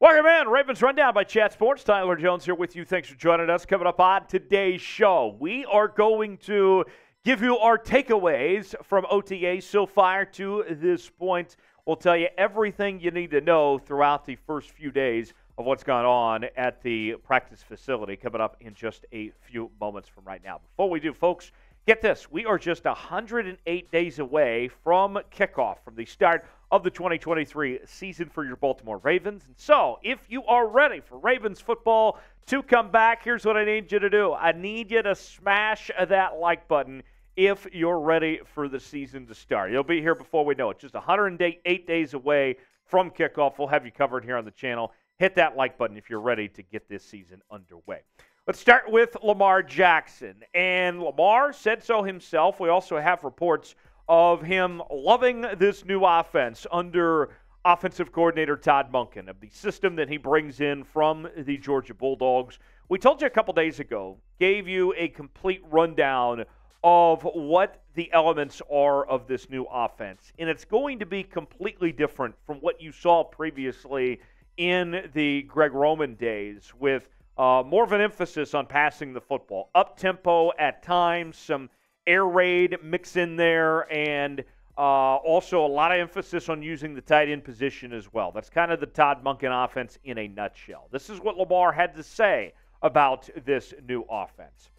Welcome in, Ravens Rundown by Chat Sports. Tyler Jones here with you. Thanks for joining us. Coming up on today's show, we are going to give you our takeaways from OTA so far to this point. We'll tell you everything you need to know throughout the first few days of what's gone on at the practice facility, coming up in just a few moments from right now. Before we do, folks, get this. We are just 108 days away from kickoff, from the start of the 2023 season for your Baltimore Ravens. And so, if you are ready for Ravens football to come back, here's what I need you to do. I need you to smash that like button if you're ready for the season to start. You'll be here before we know it. Just 108 days away from kickoff. We'll have you covered here on the channel. Hit that like button if you're ready to get this season underway. Let's start with Lamar Jackson. And Lamar said so himself. We also have reports of him loving this new offense under offensive coordinator Todd Monken, of the system that he brings in from the Georgia Bulldogs. We told you a couple days ago, gave you a complete rundown of what the elements are of this new offense. And it's going to be completely different from what you saw previously in the Greg Roman days, with more of an emphasis on passing the football. Up-tempo at times, some air raid mix in there, and also a lot of emphasis on using the tight end position as well. That's kind of the Todd Monken offense in a nutshell. This is what Lamar had to say about this new offense.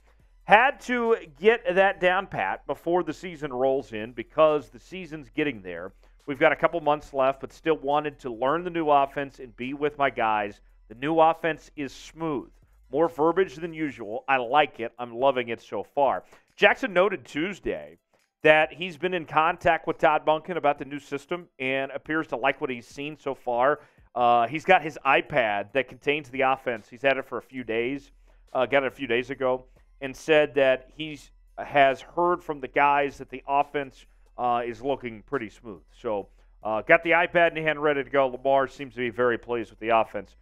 Had to get that down pat before the season rolls in, because the season's getting there. We've got a couple months left, but still wanted to learn the new offense and be with my guys. The new offense is smooth. More verbiage than usual. I like it. I'm loving it so far. Jackson noted Tuesday that he's been in contact with Todd Monken about the new system and appears to like what he's seen so far. He's got his iPad that contains the offense. He's had it for a few days, got it a few days ago, and said that he has heard from the guys that the offense is looking pretty smooth. So got the iPad in hand, ready to go. Lamar seems to be very pleased with the offense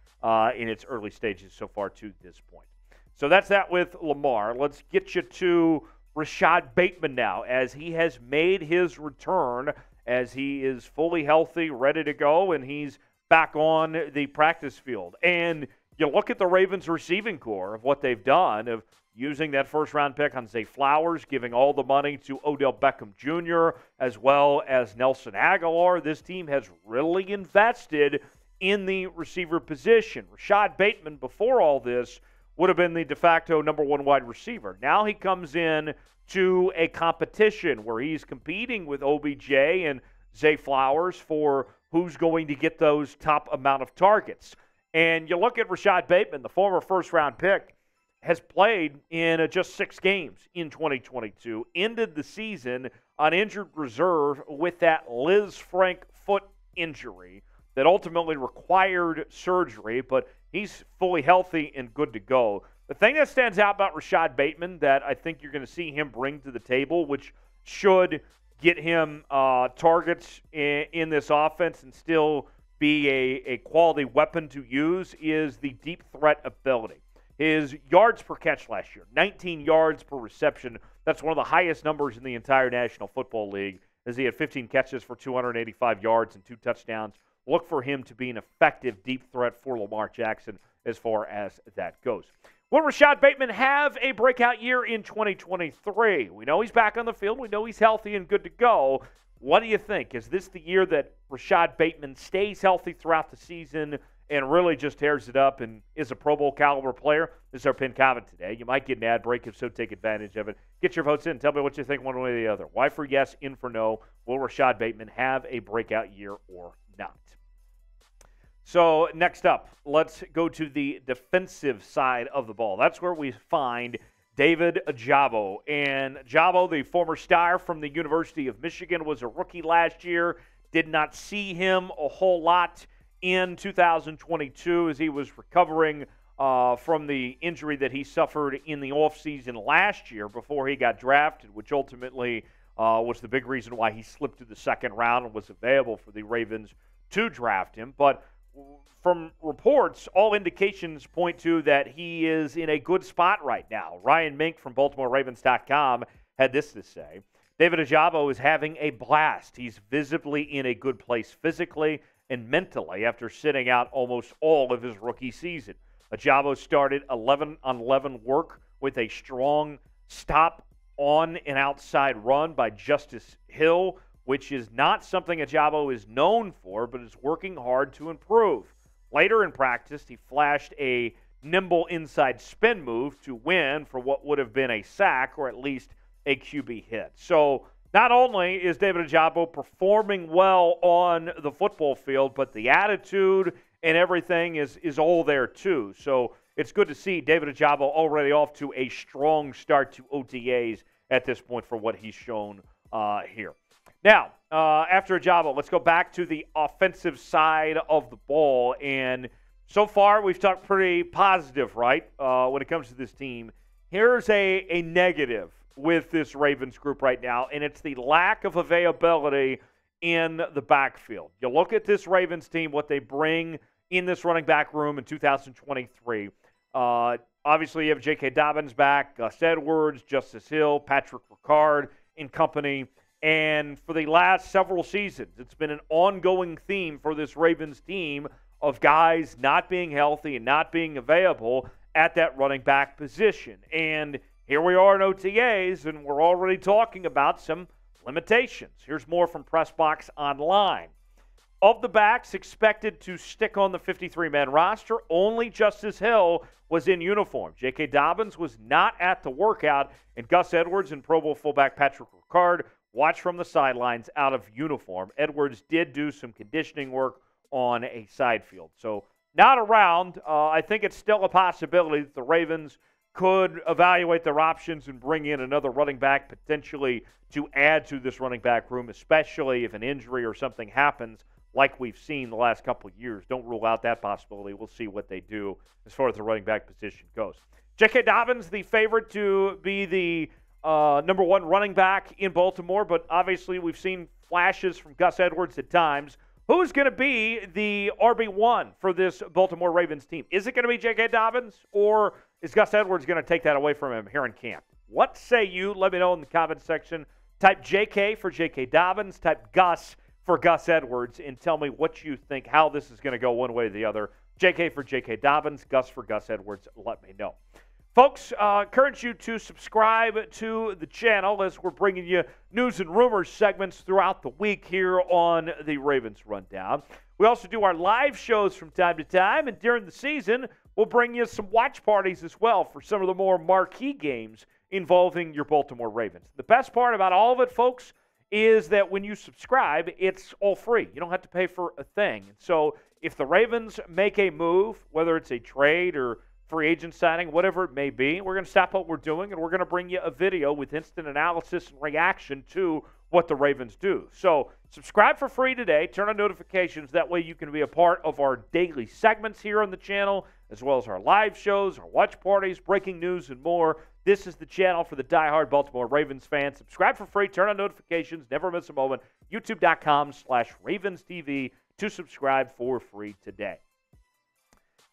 in its early stages so far to this point. So that's that with Lamar. Let's get you to Rashod Bateman now, as he has made his return, as he is fully healthy, ready to go, and he's back on the practice field. And you look at the Ravens receiving core of what they've done, of using that first-round pick on Zay Flowers, giving all the money to Odell Beckham Jr., as well as Nelson Aguilar. This team has really invested in the receiver position. Rashod Bateman, before all this, would have been the de facto number one wide receiver. Now he comes in to a competition where he's competing with OBJ and Zay Flowers for who's going to get those top amount of targets. And you look at Rashod Bateman, the former first-round pick, has played in just 6 games in 2022, ended the season on injured reserve with that Liz Frank foot injury that ultimately required surgery, but he's fully healthy and good to go. The thing that stands out about Rashod Bateman that I think you're going to see him bring to the table, which should get him targets in this offense and still be a quality weapon to use, is the deep threat ability. His yards per catch last year, 19 yards per reception. That's one of the highest numbers in the entire National Football League, as he had 15 catches for 285 yards and 2 touchdowns. Look for him to be an effective deep threat for Lamar Jackson as far as that goes. Will Rashod Bateman have a breakout year in 2023? We know he's back on the field. We know he's healthy and good to go. What do you think? Is this the year that Rashod Bateman stays healthy throughout the season and really just tears it up and is a Pro Bowl caliber player? This is our pin comment today. You might get an ad break, if so, take advantage of it. Get your votes in. Tell me what you think one way or the other. Y for yes, in for no. Will Rashod Bateman have a breakout year or not? So next up, let's go to the defensive side of the ball. That's where we find David Ojabo. And Ojabo, the former star from the University of Michigan, was a rookie last year. Did not see him a whole lot in 2022 as he was recovering from the injury that he suffered in the offseason last year before he got drafted, which ultimately was the big reason why he slipped to the second round and was available for the Ravens to draft him. But from reports, all indications point to that he is in a good spot right now. Ryan Mink from BaltimoreRavens.com had this to say. David Ojabo is having a blast. He's visibly in a good place physically, and mentally after sitting out almost all of his rookie season. Ojabo started 11-on-11 work with a strong stop on an outside run by Justice Hill, which is not something Ojabo is known for, but is working hard to improve. Later in practice, he flashed a nimble inside spin move to win for what would have been a sack or at least a QB hit. So not only is David Ojabo performing well on the football field, but the attitude and everything is all there too. So it's good to see David Ojabo already off to a strong start to OTAs at this point for what he's shown here. Now, after Ojabo, let's go back to the offensive side of the ball. And so far, we've talked pretty positive, right, when it comes to this team. Here's a negative with this Ravens group right now, and it's the lack of availability in the backfield. You look at this Ravens team, what they bring in this running back room in 2023. Obviously, you have J.K. Dobbins back, Gus Edwards, Justice Hill, Patrick Ricard and company. And for the last several seasons, it's been an ongoing theme for this Ravens team of guys not being healthy and not being available at that running back position. And here we are in OTAs, and we're already talking about some limitations. Here's more from PressBox Online. Of the backs expected to stick on the 53-man roster, only Justice Hill was in uniform. J.K. Dobbins was not at the workout, and Gus Edwards and Pro Bowl fullback Patrick Ricard watched from the sidelines out of uniform. Edwards did do some conditioning work on a side field. So not around. I think it's still a possibility that the Ravens could evaluate their options and bring in another running back potentially to add to this running back room, especially if an injury or something happens like we've seen the last couple of years. Don't rule out that possibility. We'll see what they do as far as the running back position goes. J.K. Dobbins, the favorite to be the number one running back in Baltimore, but obviously we've seen flashes from Gus Edwards at times. Who's going to be the RB1 for this Baltimore Ravens team? Is it going to be J.K. Dobbins, or is Gus Edwards going to take that away from him here in camp? What say you? Let me know in the comments section. Type J.K. for J.K. Dobbins. Type Gus for Gus Edwards, and tell me what you think, how this is going to go one way or the other. J.K. for J.K. Dobbins, Gus for Gus Edwards. Let me know. Folks, encourage you to subscribe to the channel as we're bringing you news and rumors segments throughout the week here on the Ravens Rundown. We also do our live shows from time to time, and during the season, we'll bring you some watch parties as well for some of the more marquee games involving your Baltimore Ravens. The best part about all of it, folks, is that when you subscribe, it's all free. You don't have to pay for a thing. So if the Ravens make a move, whether it's a trade or free agent signing, whatever it may be, we're going to stop what we're doing, and we're going to bring you a video with instant analysis and reaction to what the Ravens do. So subscribe for free today. Turn on notifications. That way you can be a part of our daily segments here on the channel, as well as our live shows, our watch parties, breaking news, and more. This is the channel for the diehard Baltimore Ravens fans. Subscribe for free. Turn on notifications. Never miss a moment. YouTube.com/RavensTV to subscribe for free today.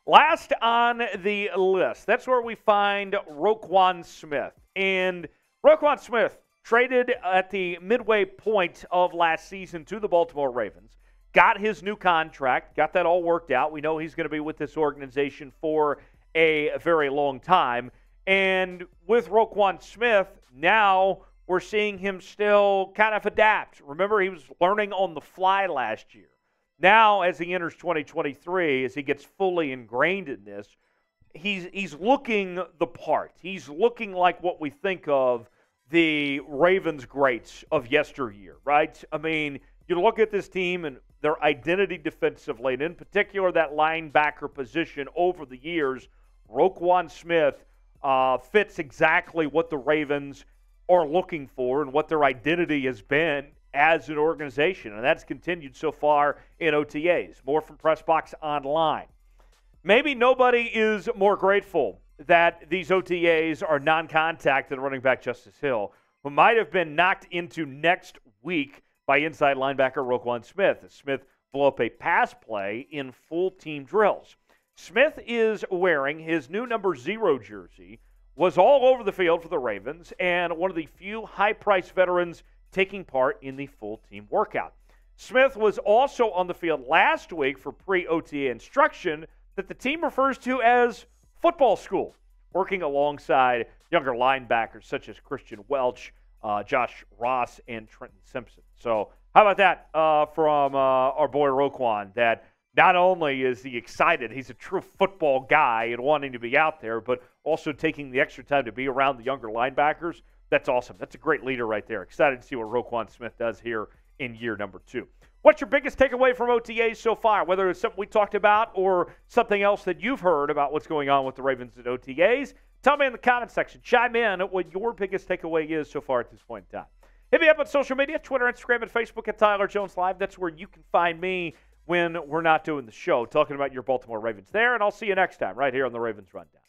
Last on the list, that's where we find Roquan Smith. And Roquan Smith traded at the midway point of last season to the Baltimore Ravens, got his new contract, got that all worked out. We know he's going to be with this organization for a very long time. And with Roquan Smith, now we're seeing him still kind of adapt. Remember, he was learning on the fly last year. Now, as he enters 2023, as he gets fully ingrained in this, he's looking the part. He's looking like what we think of the Ravens greats of yesteryear, right? I mean, you look at this team and their identity defensively, and in particular that linebacker position over the years, Roquan Smith fits exactly what the Ravens are looking for and what their identity has been as an organization, and that's continued so far in OTAs. More from PressBox Online. Maybe nobody is more grateful that these OTAs are non-contact than running back Justice Hill, who might have been knocked into next week by inside linebacker Roquan Smith, as Smith blew up a pass play in full team drills. Smith is wearing his new number 0 jersey, was all over the field for the Ravens, and one of the few high-priced veterans taking part in the full team workout. Smith was also on the field last week for pre-OTA instruction that the team refers to as football school, working alongside younger linebackers such as Christian Welch, Josh Ross, and Trenton Simpson. So how about that from our boy Roquan, that not only is he excited, he's a true football guy and wanting to be out there, but also taking the extra time to be around the younger linebackers. That's awesome. That's a great leader right there. Excited to see what Roquan Smith does here in year number 2. What's your biggest takeaway from OTAs so far, whether it's something we talked about or something else that you've heard about what's going on with the Ravens at OTAs? Tell me in the comment section. Chime in what your biggest takeaway is so far at this point in time. Hit me up on social media, Twitter, Instagram, and Facebook at Tyler Jones Live. That's where you can find me when we're not doing the show, talking about your Baltimore Ravens there. And I'll see you next time right here on the Ravens Rundown.